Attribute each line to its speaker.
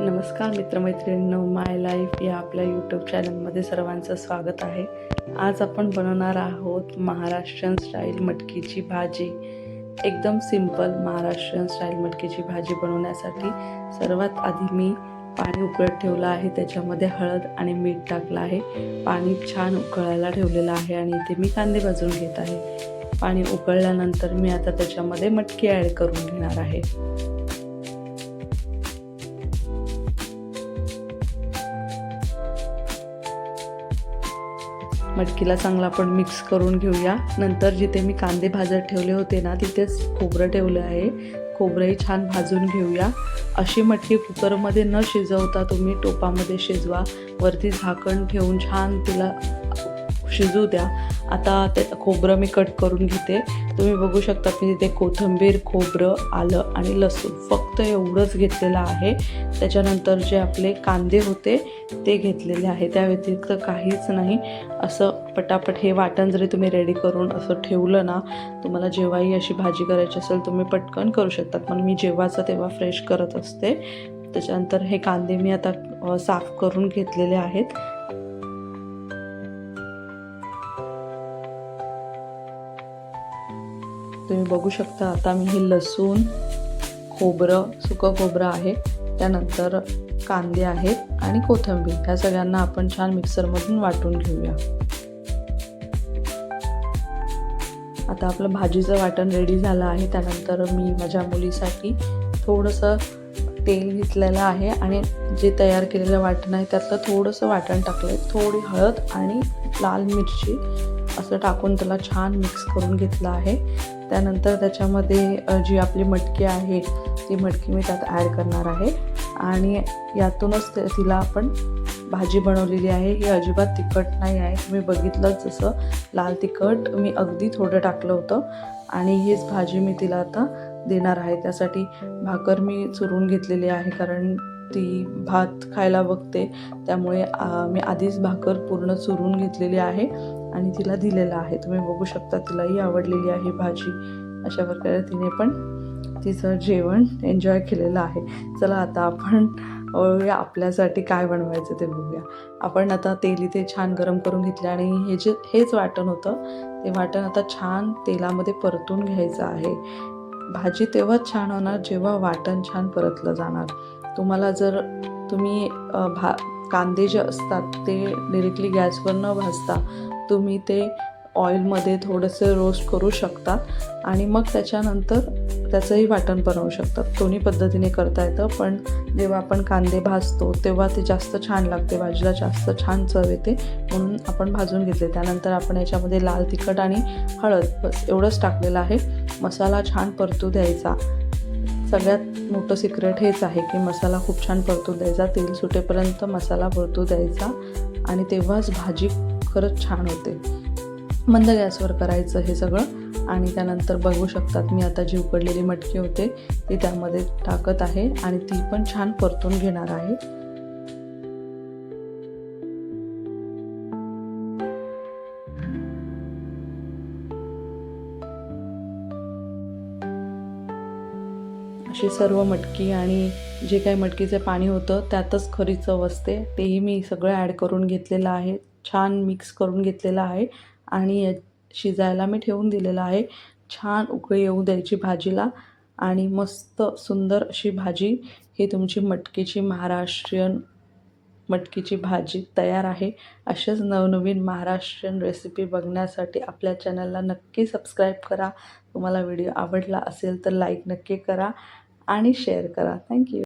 Speaker 1: नमस्कार मित्रमैत्रिणींनो, माय लाईफ या आपल्या यूट्यूब चॅनलमध्ये सर्वांचं स्वागत आहे। आज आपण बनवणार आहोत महाराष्ट्रीयन स्टाईल मटकीची भाजी। एकदम सिंपल महाराष्ट्रीयन स्टाईल मटकीची भाजी बनवण्यासाठी सर्वात आधी मी पाणी उकळत ठेवलं आहे, त्याच्यामध्ये हळद आणि मीठ टाकलं आहे। पाणी छान उकळायला ठेवलेलं आहे आणि इथे मी कांदे भाजून घेत आहे। पाणी उकळल्यानंतर मी आता त्याच्यामध्ये मटकी ॲड करून घेणार आहे। मटकीला चांगला आपण मिक्स करून घेऊया। नंतर जिथे मी कांदे भाजत ठेवले होते ना, तिथेच खोबरं ठेवलं आहे। खोबरंही छान भाजून घेऊया। अशी मटकी कुकरमध्ये न शिजवता तुम्ही टोपामध्ये शिजवा, वरती झाकण ठेवून छान तिला शिजू द्या। आता ते खोबरं मी कट करून घेते। तुम्ही बघू शकता मी तिथे कोथिंबीर, खोबरं, आलं आणि लसूण फक्त एवढंच घेतलेलं आहे। त्याच्यानंतर जे आपले कांदे होते ते घेतलेले आहे, त्या व्यतिरिक्त काहीच नाही। असं पटापट हे वाटण जरी तुम्ही रेडी करून असं ठेवलं ना, तुम्हाला जेव्हाही अशी भाजी करायची असेल तुम्ही पटकन करू शकता, पण मी जेव्हाचं तेव्हा फ्रेश करत असते। त्याच्यानंतर हे कांदे मी आता साफ करून घेतलेले आहेत। तुम्ही बघू शकता आता मी हे लसूण, खोबरं, सुकं खोबरं आहे, त्यानंतर कांदे आहेत आणि कोथिंबीर, ह्या सगळ्यांना आपण छान मिक्सरमधून वाटून घेऊया। आता आपलं भाजीचं वाटण रेडी झालं आहे। त्यानंतर मी माझ्या मुलीसाठी थोडंसं तेल घेतलेलं आहे आणि जे तयार केलेलं वाटण आहे त्यातलं थोडंसं वाटण टाकलं आहे। थोडी हळद आणि लाल मिरची असं टाकून त्याला छान मिक्स करून घेतलं आहे। त्यानंतर त्याच्यामध्ये जी आपली मटकी आहे ती मटकी मी त्यात ॲड करणार आहे आणि यातूनच तिला आपण भाजी बनवलेली आहे। ही अजिबात तिखट नाही आहे, तुम्ही बघितलं जसं लाल तिखट मी अगदी थोडं टाकलं होतं आणि हीच भाजी मी तिला आता देणार आहे। त्यासाठी भाकर मी चुरून घेतलेली आहे, कारण ती भात खायला बघते, त्यामुळे मी आधीच भाकर पूर्ण चुरून घेतलेली आहे आणि तिला दिलेलं आहे। तुम्ही बघू शकता तिलाही आवडलेली आहे भाजी। अशा प्रकारे तिने पण तिचं जेवण एन्जॉय केलेलं आहे। चला आता आपण आपल्यासाठी काय बनवायचं ते बघूया। आपण आता तेल इथे छान गरम करून घेतले आणि हेच वाटण होतं, ते वाटण आता छान तेलामध्ये परतून घ्यायचं आहे। भाजी तेव्हाच छान होणार जेव्हा वाटण छान परतलं जाणार। तुम्हाला जर तुम्ही कांदे जे असतात ते डायरेक्टली गॅसवर न भाजता तुम्ही ते ऑइलमध्ये थोडंसं रोस्ट करू शकता आणि मग त्याच्यानंतर त्याचंही वाटण बनवू शकतात। दोन्ही पद्धतीने करता येतं, पण जेव्हा आपण कांदे भाजतो तेव्हा ते जास्त छान लागते, भाजीला जास्त छान चव येते, म्हणून आपण भाजून घेतले। त्यानंतर आपण याच्यामध्ये लाल तिखट आणि हळद बस एवढंच टाकलेलं आहे। मसाला छान परतू द्यायचा। सगळ्यात मोठं सिक्रेट हेच आहे की मसाला खूप छान परतू द्यायचा, तेल सुटेपर्यंत मसाला परतू द्यायचा आणि तेव्हाच भाजी खरंच छान होते। मंद गॅसवर करायचं हे सगळं आणि त्यानंतर बघू शकतात मी आता जी उकडलेली मटकी होते ती त्यामध्ये टाकत आहे आणि ती पण छान परतून घेणार आहे। अशी सर्व मटकी आणि जे काही मटकीचे पाणी होतं त्यातच खरी चव असते, तेही मी सगळं ॲड करून घेतलेलं आहे, छान मिक्स करून घेतलेलं आहे आणि शिजायला मी ठेवून दिलेलं आहे। छान उकळी येऊ द्यायची भाजीला आणि मस्त सुंदर अशी भाजी ही तुमची महाराष्ट्रीयन मटकीची भाजी तयार आहे। अशाच नवनवीन महाराष्ट्रीयन रेसिपी बघण्यासाठी आपल्या चॅनलला नक्की सबस्क्राईब करा। तुम्हाला व्हिडिओ आवडला असेल तर लाईक नक्की करा आणि शेअर करा। थँक्यू।